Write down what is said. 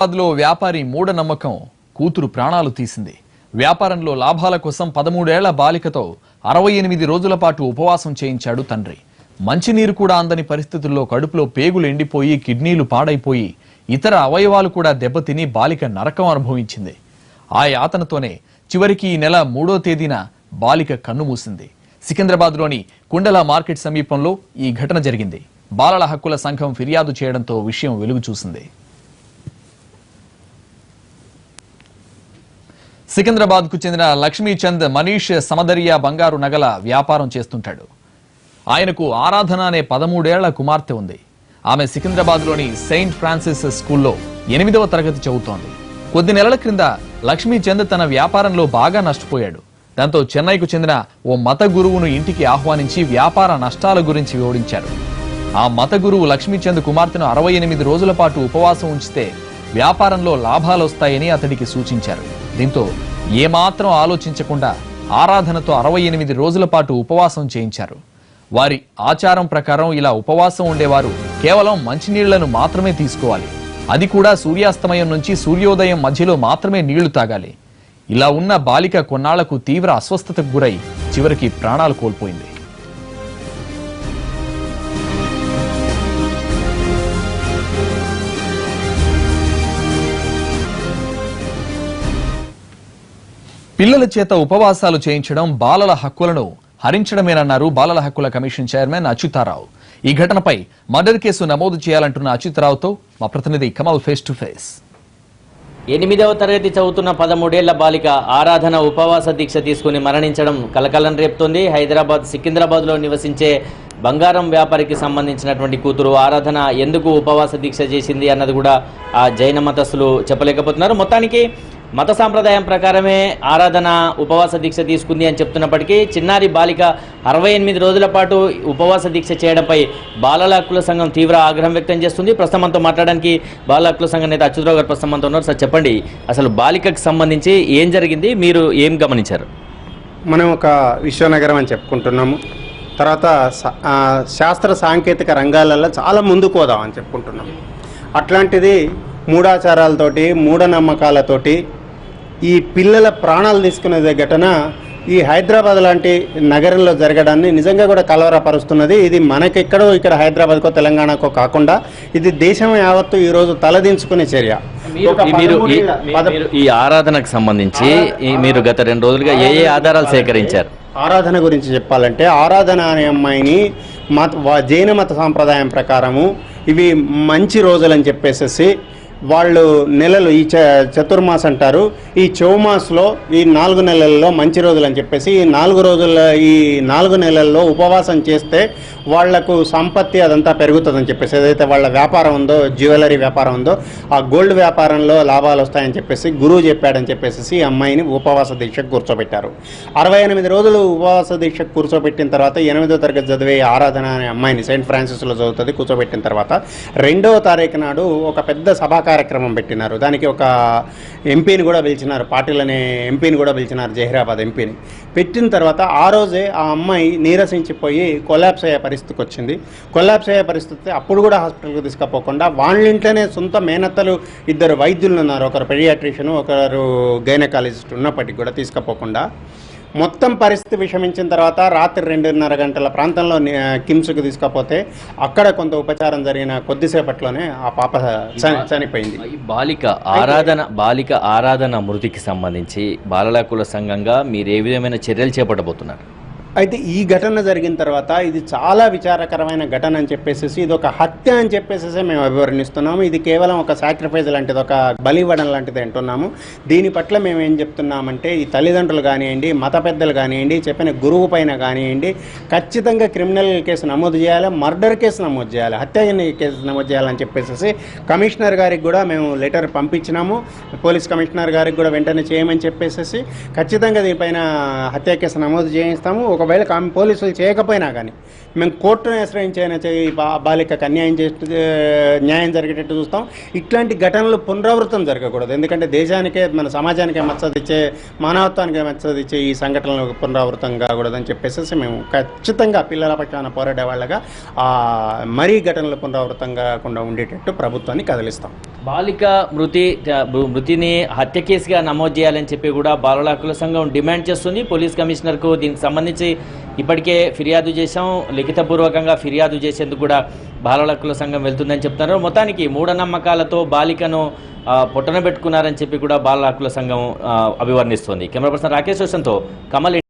లో వ్యాపారి మూఢనమ్మకం కూతురు ప్రాణాలు తీసింది. వ్యాపారంలో లాభాల కోసం 13 ఏళ్ల బాలికతో 68 రోజుల పాటు ఉపవాసం చేయించాడు తండ్రి. మంచినీరు కూడా అందని పరిస్థితుల్లో కడుపులో పేగులు ఎండిపోయి కిడ్నీలు పాడైపోయి ఇతర అవయవాలు కూడా దెబ్బతిని బాలిక నరకం అనుభవించింది. ఆ యాతనతోనే చివరికి ఈ నెల 3వ తేదీన బాలిక కన్నుమూసింది. సికింద్రాబాద్లోని కుండల మార్కెట్ సమీపంలో ఈ ఘటన జరిగింది. బాలల హక్కుల సంఘం ఫిర్యాదు చేయడంతో విషయం వెలుగు చూసింది. సికింద్రాబాద్ కు చెందిన లక్ష్మీచంద్ మనీష్ సమదరియా బంగారు నగల వ్యాపారం చేస్తుంటాడు. ఆయనకు ఆరాధన అనే 13 ఏళ్ల కుమార్తె ఉంది. ఆమె సికింద్రాబాద్ లోని సెయింట్ ఫ్రాన్సిస్ స్కూల్లో 8వ తరగతి చదువుతోంది. కొద్ది నెలల క్రింద లక్ష్మీచంద్ తన వ్యాపారంలో బాగా నష్టపోయాడు. దాంతో చెన్నైకు చెందిన ఓ మత గురువును ఇంటికి ఆహ్వానించి వ్యాపార నష్టాల గురించి వివరించారు. ఆ మత గురువు లక్ష్మీచంద్ కుమార్తెను 68 రోజుల పాటు ఉపవాసం ఉంచితే వ్యాపారంలో లాభాలొస్తాయని అతడికి సూచించారు. దీంతో ఏమాత్రం ఆలోచించకుండా ఆరాధనతో 68 రోజుల పాటు ఉపవాసం చేయించారు. వారి ఆచారం ప్రకారం ఇలా ఉపవాసం ఉండేవారు కేవలం మంచినీళ్లను మాత్రమే తీసుకోవాలి. అది కూడా సూర్యాస్తమయం నుంచి సూర్యోదయం మధ్యలో మాత్రమే నీళ్లు తాగాలి. ఇలా ఉన్న బాలిక కొన్నాళ్లకు తీవ్ర అస్వస్థతకు గురై చివరికి ప్రాణాలు కోల్పోయింది. పిల్లల చేత ఉపవాసాలు చేయించడం బాలల హక్కులను హరించడమేనన్నారు బాలల హక్కుల కమిషన్ చైర్మన్ అచ్యుతారావు. ఈ ఘటనపై మర్డర్ కేసు నమోదు చేయాలంటున్న అచ్యుతారావుతో మా ప్రతినిధి కమల్ ఫేస్ టు ఫేస్. 8వ తరగతి చదువుతున్న 13 ఏళ్ల బాలిక ఆరాధన ఉపవాస దీక్ష తీసుకుని మరణించడం కలకలం రేపుతోంది. సికింద్రాబాద్ లో నివసించే బంగారం వ్యాపారికి సంబంధించినటువంటి కూతురు ఆరాధన ఎందుకు ఉపవాస దీక్ష చేసింది అన్నది కూడా ఆ జైన మతస్థులు చెప్పలేకపోతున్నారు. మొత్తానికి మత సాంప్రదాయం ప్రకారమే ఆరాధన ఉపవాస దీక్ష తీసుకుంది అని చెప్తున్నప్పటికీ చిన్నారి బాలిక 68 రోజుల పాటు ఉపవాస దీక్ష చేయడంపై బాలల హక్కుల సంఘం తీవ్ర ఆగ్రహం వ్యక్తం చేస్తుంది. ప్రస్తుతం మనతో మాట్లాడడానికి బాలల హక్కుల సంఘం నేత అచ్యుతరావు గారు ప్రస్తుతం మనతో ఉన్నారు. సార్ చెప్పండి, అసలు బాలికకు సంబంధించి ఏం జరిగింది, మీరు ఏం గమనించారు? మనం ఒక విశ్వనగరం అని చెప్పుకుంటున్నాము. తర్వాత శాస్త్ర సాంకేతిక రంగాలలో చాలా ముందుకు పోదామని చెప్పుకుంటున్నాము. అట్లాంటిది మూఢాచారాలతోటి మూఢనమ్మకాలతోటి ఈ పిల్లల ప్రాణాలు తీసుకునే ఘటన ఈ హైదరాబాద్ లాంటి నగరంలో జరగడాన్ని నిజంగా కూడా కలవరపరుస్తున్నది. ఇది మనకెక్కడో ఇక్కడ హైదరాబాద్కో తెలంగాణకో కాకుండా ఇది దేశం యావత్తు ఈరోజు తలదించుకునే చర్య. ఈ ఆరాధనకు సంబంధించి మీరు గత 2 రోజులుగా ఏ ఆధారాలు సేకరించారు? ఆరాధన గురించి చెప్పాలంటే ఆరాధన అనే అమ్మాయిని జైన మత సాంప్రదాయం ప్రకారము ఇవి మంచి రోజులని చెప్పేసి వాళ్ళు నెలలు ఈ చతుర్మాస్ అంటారు. ఈ చౌమాస్లో ఈ 4 నెలల్లో మంచి రోజులు అని చెప్పేసి ఈ 4 నెలల్లో ఉపవాసం చేస్తే వాళ్లకు సంపత్తి అదంతా పెరుగుతుందని చెప్పేసి, ఏదైతే వాళ్ళ వ్యాపారం ఉందో జ్యువెలరీ వ్యాపారం ఉందో ఆ గోల్డ్ వ్యాపారంలో లాభాలు వస్తాయని చెప్పేసి గురువు చెప్పాడని చెప్పేసి ఈ అమ్మాయిని ఉపవాస దీక్షకు కూర్చోబెట్టారు. 68 రోజులు ఉపవాస దీక్షకు కూర్చోబెట్టిన తర్వాత 8వ తరగతి చదివే ఆరాధన అనే అమ్మాయిని సెయింట్ ఫ్రాన్సిస్లో చదువుతుంది. కూర్చోబెట్టిన తర్వాత 2వ తారీఖు నాడు ఒక పెద్ద సభా కార్యక్రమం పెట్టినారు. దానికి ఒక ఎంపీని కూడా పిలిచినారు, పాటిల్ అనే ఎంపీని కూడా పిలిచినారు, జహీరాబాద్ ఎంపీని. పెట్టిన తర్వాత ఆ రోజే ఆ అమ్మాయి నీరసించిపోయి కొలాప్స్ అయ్యే పరిస్థితికి వచ్చింది. కొలాప్స్ అయ్యే పరిస్థితి అప్పుడు కూడా హాస్పిటల్కి తీసుకుపోకుండా వాళ్ళ ఇంట్లోనే సొంత మేనత్తలు 2 వైద్యులు ఉన్నారు, ఒకరు పెడియాట్రిషియన్ ఒకరు గైనకాలజిస్ట్ ఉన్నప్పటికీ కూడా తీసుకుపోకుండా మొత్తం పరిస్థితి విషమించిన తర్వాత రాత్రి 2:30 గంటల ప్రాంతంలో కిమ్స్కి తీసుకపోతే అక్కడ కొంత ఉపచారం జరిగిన కొద్దిసేపట్లోనే ఆ పాప చనిపోయింది. బాలిక ఆరాధన మృతికి సంబంధించి బాలల హక్కుల సంఘంగా మీరు ఏ విధమైన చర్యలు చేపట్టబోతున్నారు? అయితే ఈ ఘటన జరిగిన తర్వాత ఇది చాలా విచారకరమైన ఘటన అని చెప్పేసి ఇది ఒక హత్య అని చెప్పేసి మేము అభివర్ణిస్తున్నాము. ఇది కేవలం ఒక సాక్రిఫైస్ లాంటిది, ఒక బలి ఇవ్వడం లాంటిది అంటున్నాము. దీని పట్ల మేము ఏం చెప్తున్నామంటే ఈ తల్లిదండ్రులు కానివ్వండి, మత పెద్దలు కానివ్వండి, చెప్పిన గురువు పైన కానివ్వండి ఖచ్చితంగా క్రిమినల్ కేసు నమోదు చేయాలి, మర్డర్ కేసు నమోదు చేయాలి, హత్య కేసు నమోదు చేయాలని చెప్పేసి కమిషనర్ గారికి కూడా మేము లెటర్ పంపించినాము. పోలీస్ కమిషనర్ గారికి కూడా వెంటనే చేయమని చెప్పేసి ఖచ్చితంగా దీనిపైన హత్య కేసు నమోదు చేయిస్తాము. ఒకవేళ పోలీసులు చేయకపోయినా కానీ మేము కోర్టును ఆశ్రయించైనా బాలికకు న్యాయం జరిగేటట్టు చూస్తాం. ఇట్లాంటి ఘటనలు పునరావృతం జరగకూడదు. ఎందుకంటే దేశానికే మన సమాజానికే మచ్చదిచ్చే మానవత్వానికే మచ్చదిచ్చే ఈ సంఘటనలు పునరావృతం కాకూడదని చెప్పేసి మేము ఖచ్చితంగా పిల్లల పక్షాన పోరాడే వాళ్ళగా మరీ ఘటనలు పునరావృతం కాకుండా ఉండేటట్టు ప్రభుత్వాన్ని కదిలిస్తాం. బాలిక మృతిని హత్య కేసుగా నమోదు చేయాలని చెప్పి కూడా బాలల హక్కుల సంఘం డిమాండ్ చేస్తుంది. పోలీస్ కమిషనర్కు దీనికి సంబంధించి ఇప్పటికే ఫిర్యాదు చేశాం, లిఖితపూర్వకంగా ఫిర్యాదు చేసేందుకు కూడా బాలల హక్కుల సంఘం వెళ్తుందని చెప్తున్నారు. మొత్తానికి మూఢనమ్మకాలతో బాలికను పొట్టన పెట్టుకున్నారని చెప్పి కూడా బాలల హక్కుల సంఘం అభివర్ణిస్తోంది. కెమెరా పర్సన్ రాకేష్ రోషన్తో కమల్.